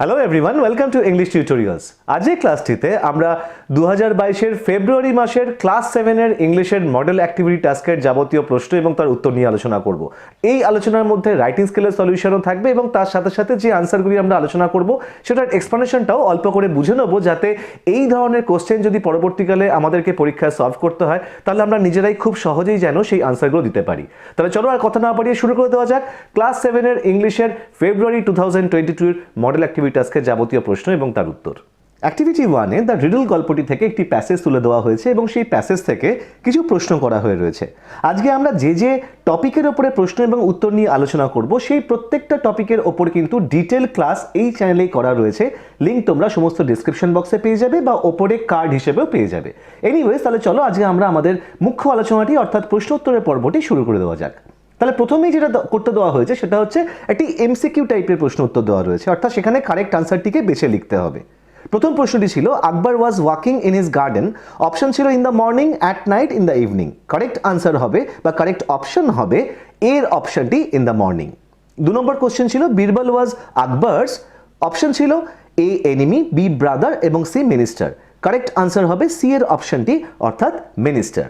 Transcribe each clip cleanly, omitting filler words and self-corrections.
Hello everyone, welcome to English tutorials. আজকের ক্লাসটিতে আমরা 2022-এর ফেব্রুয়ারি মাসের ক্লাস 7-এর ইংলিশের মডেল অ্যাক্টিভিটি টাস্কের যাবতীয় প্রশ্ন এবং তার উত্তর নিয়ে আলোচনা করব। এই আলোচনার মধ্যে রাইটিং স্কিলের সলিউশনও থাকবে এবং তার সাথে সাথে যে আনসারগুলি আমরা আলোচনা করব সেটার এক্সপ্লেনেশনটাও অল্প করে বুঝে নেব, যাতে এই ধরনের কোশ্চেন যদি পরবর্তীকালে আমাদেরকে পরীক্ষায় সলভ করতে হয় তাহলে আমরা নিজেরাই খুব সহজেই যেন সেই আনসারগুলো দিতে পারি। তাহলে চলো আর কথা না বাড়িয়ে শুরু করে দেওয়া যাক ক্লাস 7-এর ইংলিশের ফেব্রুয়ারি 2022-এর মডেল অ্যাক্টিভিটি টাস্কের যাবতীয় প্রশ্ন এবং তার উত্তর। অ্যাক্টিভিটি 1-এ দ্য রিডল গল্পটি থেকে একটি প্যাসেজ তুলে দেওয়া হয়েছে এবং সেই প্যাসেজ থেকে কিছু প্রশ্ন করা হয়ে রয়েছে। আজকে আমরা যে টপিকের ওপরে প্রশ্ন এবং উত্তর নিয়ে আলোচনা করব সেই প্রত্যেকটা টপিকের ওপর কিন্তু ডিটেল ক্লাস এই চ্যানেলেই করা রয়েছে। লিঙ্ক তোমরা সমস্ত ডিসক্রিপশন বক্সে পেয়ে যাবে বা ওপরে কার্ড হিসেবেও পেয়ে যাবে। এনিওয়েজ, তাহলে চলো আজকে আমরা আমাদের মুখ্য আলোচনাটি অর্থাৎ প্রশ্ন উত্তরের পর্বটি শুরু করে দেওয়া যাক। তাহলে প্রথমেই যেটা করতে দেওয়া হয়েছে সেটা হচ্ছে একটি এমসিকিউ টাইপের প্রশ্ন উত্তর দেওয়া রয়েছে, অর্থাৎ সেখানে কারেক্ট আনসারটিকে বেছে লিখতে হবে। প্রথম প্রশ্নটি ছিল Akbar was walking in his garden. Option ছিল in the morning, at night, in the evening. Correct answer হবে বা কারেক্ট অপশন হবে এর অপশনটি in the morning. 2 number question ছিল বীরবল ওয়াজ আকবরস। অপশন ছিল এ এনিমি, বি ব্রাদার এবং সি মিনিস্টার। কারেক্ট আনসার হবে সি এর অপশনটি অর্থাৎ মিনিস্টার।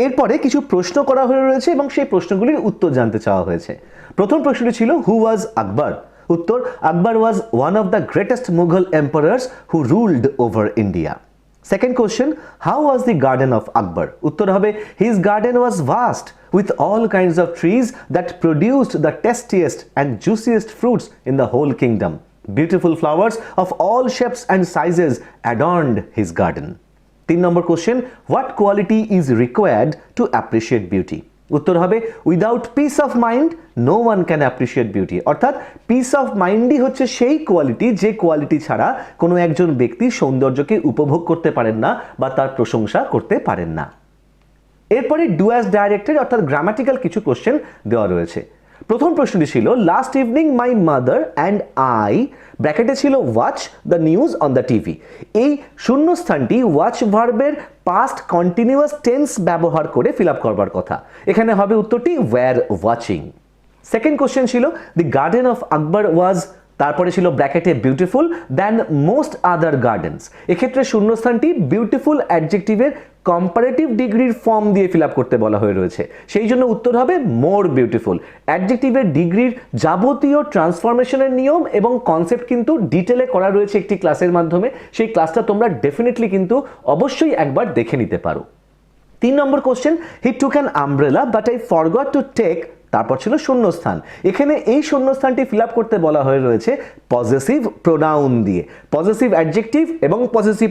এরপরে কিছু প্রশ্ন করা হয়ে রয়েছে এবং সেই প্রশ্নগুলির উত্তর জানতে চাওয়া হয়েছে। প্রথম প্রশ্নটি ছিল হু ওয়াজ আকবর। উত্তর Akbar was one of the greatest Mughal emperors who ruled over India. Second question, how was the garden of Akbar. উত্তর হবে his garden was vast with all kinds of trees that produced the tastiest and juiciest fruits in the whole kingdom. Beautiful flowers of all shapes and sizes adorned his garden. 3 number question, what quality is required to appreciate beauty. উত্তর হবে without peace of mind no one can appreciate beauty. অর্থাৎ peace of মাইন্ডই হচ্ছে সেই quality যে quality ছাড়া কোনো একজন ব্যক্তি সৌন্দর্যকে উপভোগ করতে পারেন না বা তার প্রশংসা করতে পারেন না। এরপরে ডু অ্যাজ ডাইরেক্টেড অর্থাৎ গ্রামাটিক্যাল কিছু কোশ্চেন দেওয়া রয়েছে। প্রথম প্রশ্নটি ছিল last evening my mother and I, ব্র্যাকেটে ছিল watch the news on the TV. এই শূন্যস্থানটি ওয়াচ ভার্বের পাস্ট কন্টিনিউয়াস টেন্স ব্যবহার করে ফিল আপ করবার কথা। এখানে হবে উত্তরটি ওয়্যার ওয়াচিং। সেকেন্ড কোশ্চেন ছিল দি গার্ডেন অফ আকবর ওয়াজ, তারপরে ছিল ব্র্যাকেটে beautiful than most other gardens. এক্ষেত্রে শূন্যস্থানটি বিউটিফুল অ্যাডজেক্টিভের কম্পারেটিভ ডিগ্রির ফর্ম দিয়ে ফিল আপ করতে বলা হয়ে রয়েছে, সেই জন্য উত্তর হবে মোর বিউটিফুল। অ্যাডজেক্টিভের ডিগ্রির যাবতীয় ট্রান্সফরমেশনের নিয়ম এবং কনসেপ্ট কিন্তু ডিটেলে করা রয়েছে একটি ক্লাসের মাধ্যমে। সেই ক্লাসটা তোমরা ডেফিনেটলি কিন্তু অবশ্যই একবার দেখে নিতে পারো। 3 নম্বর question, he took an umbrella but I forgot to take, তারপর ছিল শূন্যস্থান। এখানে এই শূন্যস্থানটি ফিল আপ করতে বলা হয়ে রয়েছে পজেসিভ প্রোনাউন দিয়ে। পজেসিভ অ্যাডজেক্টিভ এবং পজেসিভ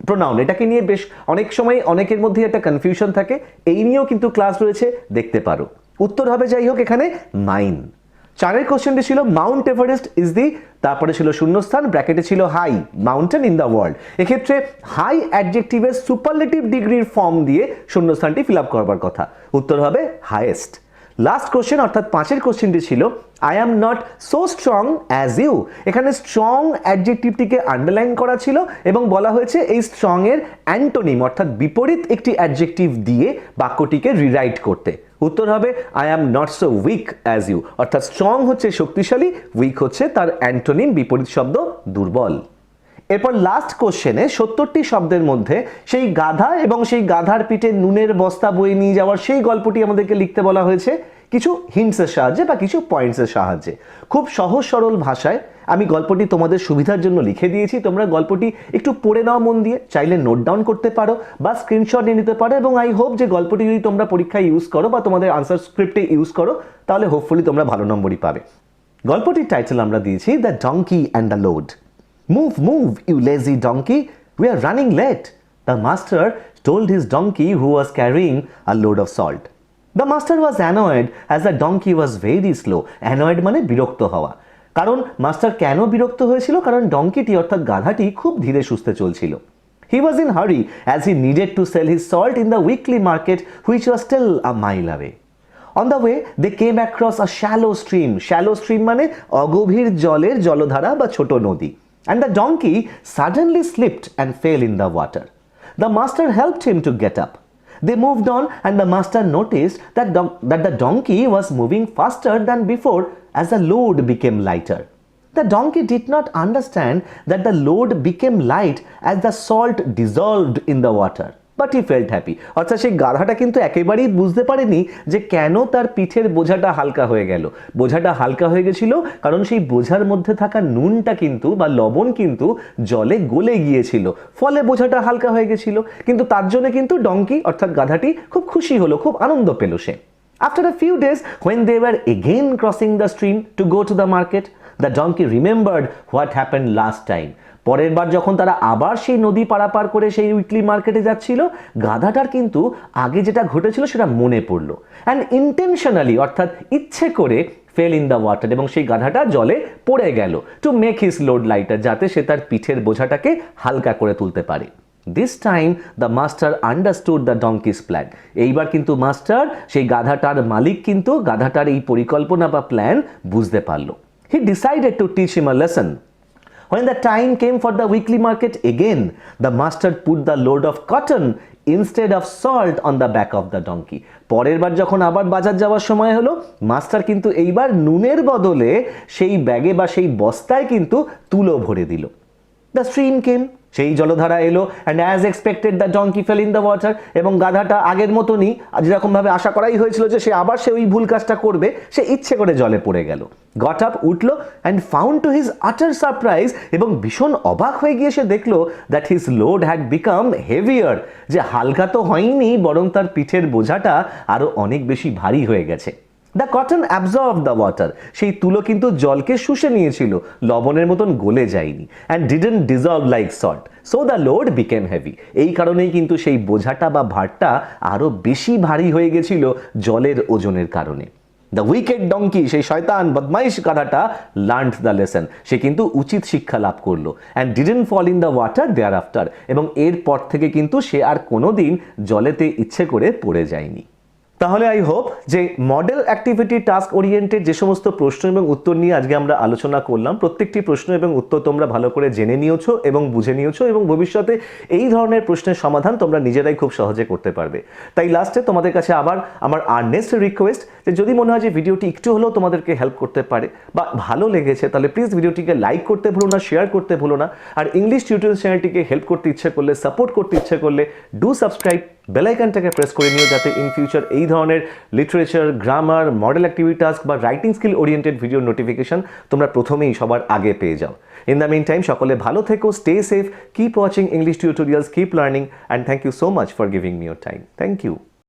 প্রোনাউন এটাকে নিয়ে বেশ অনেক সময় অনেকের মধ্যে একটা কনফিউশন থাকে, এই নিয়েও কিন্তু ক্লাস রয়েছে, দেখতে পারো। উত্তর হবে যাই হোক এখানে মাইন। 4 কোশ্চেনটি ছিল মাউন্ট এভারেস্ট ইজ দি, তারপরে ছিল শূন্যস্থান, ব্র্যাকেটে ছিল high mountain in the world. এক্ষেত্রে হাই অ্যাডজেক্টিভের সুপারলেটিভ ডিগ্রির ফর্ম দিয়ে শূন্যস্থানটি ফিল আপ করবার কথা। উত্তর হবে হাইয়েস্ট। লাস্ট কোশ্চেন অর্থাৎ 5 কোশ্চেনটি ছিল I am not so strong as you. এখানে স্ট্রং অ্যাডজেক্টিভটিকে আন্ডারলাইন করা ছিল এবং বলা হয়েছে এই স্ট্রং এর অ্যান্টোনিম অর্থাৎ বিপরীত একটি অ্যাডজেক্টিভ দিয়ে বাক্যটিকে রিরাইট করতে। উত্তর হবে I am not so weak as you. অর্থাৎ স্ট্রং হচ্ছে শক্তিশালী, উইক হচ্ছে তার অ্যান্টোনিম বিপরীত শব্দ দুর্বল। এরপর লাস্ট কোশ্চেনে 70টি শব্দের মধ্যে সেই গাধা এবং সেই গাধার পিঠে নুনের বস্তা বয়ে নিয়ে যাওয়ার সেই গল্পটি আমাদেরকে লিখতে বলা হয়েছে কিছু হিন্টসের সাহায্যে বা কিছু পয়েন্টসের সাহায্যে। খুব সহজ সরল ভাষায় আমি গল্পটি তোমাদের সুবিধার জন্য লিখে দিয়েছি। তোমরা গল্পটি একটু পড়ে নাও মন দিয়ে, চাইলে নোট ডাউন করতে পারো বা স্ক্রিনশট নিয়ে নিতে পারো, এবং আই হোপ যে গল্পটি যদি তোমরা পরীক্ষায় ইউজ করো বা তোমাদের আনসার স্ক্রিপ্টে ইউজ করো তাহলে হোপফুলি তোমরা ভালো নম্বরই পাবে। গল্পটির টাইটেল আমরা দিয়েছি the donkey and the load. Move, move, you lazy donkey, we are running late, the master told his donkey who was carrying a load of salt. The master was annoyed as the donkey was very slow. Annoyed মানে বিরক্ত হওয়া। কারণ master কেন বিরক্ত হয়েছিল? কারণ ডঙ্কিটি অর্থাৎ গাধাটি খুব ধীরে সুস্থে চলছিল। He was in hurry as he needed to sell his salt in the weekly market which was still a mile away. On the way they came across a shallow stream. Shallow stream মানে অগভীর জলের জলধারা বা ছোট নদী। And the donkey suddenly slipped and fell in the water. The master helped him to get up. They moved on and the master noticed that the donkey was moving faster than before as the load became lighter. The donkey did not understand that the load became light as the salt dissolved in the water. But he felt happy. অর্থাৎ সেই গাধাটা কিন্তু একেবারেই বুঝতে পারেনি যে কেন তার পিঠের বোঝাটা হালকা হয়ে গেল। বোঝাটা হালকা হয়ে গেছিল কারণ সেই বোঝার মধ্যে থাকা নুনটা কিন্তু বা লবণ কিন্তু জলে গলে গিয়েছিল, ফলে বোঝাটা হালকা হয়ে গেছিল। কিন্তু তার জন্য কিন্তু ডঙ্কি অর্থাৎ গাধাটি খুব খুশি হলো, খুব আনন্দ পেল সে। After a few days, when they were again crossing the stream to go to the market, the donkey remembered what happened last time. পরের বার যখন তারা আবার সেই নদী পারাপার করে সেই উইকলি মার্কেটে যাচ্ছিল, গাধাটার কিন্তু আগে যেটা ঘটেছিল সেটা মনে পড়লো। অ্যান্ড ইন্টেনশনালি অর্থাৎ ইচ্ছে করে ফেল ইন দ্য ওয়াটার, এবং সেই গাধাটা জলে পড়ে গেল to make his load lighter, যাতে সে তার পিঠের বোঝাটাকে হালকা করে তুলতে পারে। This time the master understood the donkey's plan. এইবার কিন্তু মাস্টার, সেই গাধাটার মালিক কিন্তু গাধাটার এই পরিকল্পনা বা প্ল্যান বুঝতে পারল। He decided to teach him a lesson. When the time came for the weekly market again, the master put the load of cotton instead of salt on the back of the donkey. পরের বার যখন আবার বাজার যাওয়ার সময় হলো, master কিন্তু এইবার নুনের বদলে সেই ব্যাগে বা সেই বস্তায় কিন্তু তুলো ভরে দিল। The stream came, সেই জলধারা এলো, and as expected the donkey fail in the water, এবং গাধাটা আগের মতনই যেরকমভাবে আশা করাই হয়েছিল যে সে আবার ওই ভুল কাজটা করবে, সে ইচ্ছে করে জলে পড়ে গেল। গট আপ, উঠল, অ্যান্ড ফাউন্ড টু হিজ আটার সারপ্রাইজ, এবং ভীষণ অবাক হয়ে গিয়ে সে দেখলো that his load had become heavier, যে হালকা তো হয়নি, বরং তার পিঠের বোঝাটা আরো অনেক বেশি ভারী হয়ে গেছে। The cotton absorb the water, সেই তুলো কিন্তু জলকে শুষে নিয়েছিল, লবণের মতন গলে যায়নি। And didn't dissolved like salt, so the load became heavy. এই কারণেই কিন্তু সেই বোঝাটা বা ভারটা আরো বেশি ভারী হয়ে গেছিল জলের ওজনের কারণে। দ্য উইকেড ডঙ্কি, সেই শয়তান বদমাইশ গাধাটা, লার্নড দ্য লেসন, সে কিন্তু উচিত শিক্ষা লাভ করলো। And didn't fall in the water thereafter, এবং এরপর থেকে কিন্তু সে আর কোনোদিন জলেতে ইচ্ছে করে পড়ে যায়নি। তাহলে আই হোপ যে মডেল অ্যাক্টিভিটি টাস্ক ওরিয়েন্টেড যে সমস্ত প্রশ্ন এবং উত্তর নিয়ে আজকে আমরা আলোচনা করলাম, প্রত্যেকটি প্রশ্ন এবং উত্তর তোমরা ভালো করে জেনে নিয়েছো এবং বুঝে নিয়েছো, এবং ভবিষ্যতে এই ধরনের প্রশ্নের সমাধান তোমরা নিজেরাই খুব সহজে করতে পারবে। তাই লাস্টে তোমাদের কাছে আবার আমার আর্নেস্ট রিকোয়েস্ট, যে যদি মনে হয় যে ভিডিওটি একটু হলেও তোমাদেরকে হেল্প করতে পারে বা ভালো লেগেছে, তাহলে প্লিজ ভিডিওটিকে লাইক করতে ভুলো না, শেয়ার করতে ভুলো না। আর ইংলিশ টিউটোরিয়াল চ্যানেলটিকে হেল্প করতে ইচ্ছে করলে, সাপোর্ট করতে ইচ্ছে করলে, ডু সাবস্ক্রাইব, বেল আইকনটাকে প্রেস করে নিও, যাতে ইন ফিউচার এই ধরনের literature, grammar, model activity task বা writing skill oriented video notification তোমরা প্রথমেই সবার আগে পেয়ে যাও। ইন দ্য মিন টাইম সকলে ভালো থেকো, stay safe, keep watching English tutorials, keep learning, and thank you so much for giving me your time. Thank you.